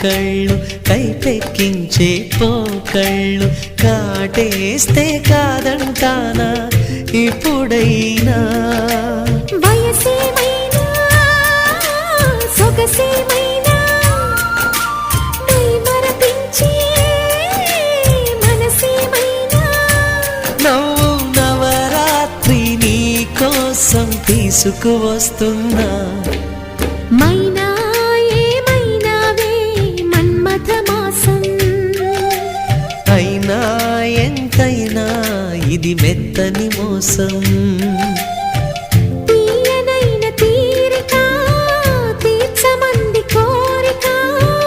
కళ్ళు కైపెక్కించే పోకళ్ళు కాటేస్తే కాదంటానా ఇప్పుడైనా వయసేమైనా సొగసేమైనా మరపించే మనసేమైనా నవ్వు నవరాత్రి నీ కోసం తీసుకువస్తున్నా మైనా ఏమైనావే మన్మథ మాసం అయినా ఎంతైనా ఇది మెత్తని మోసం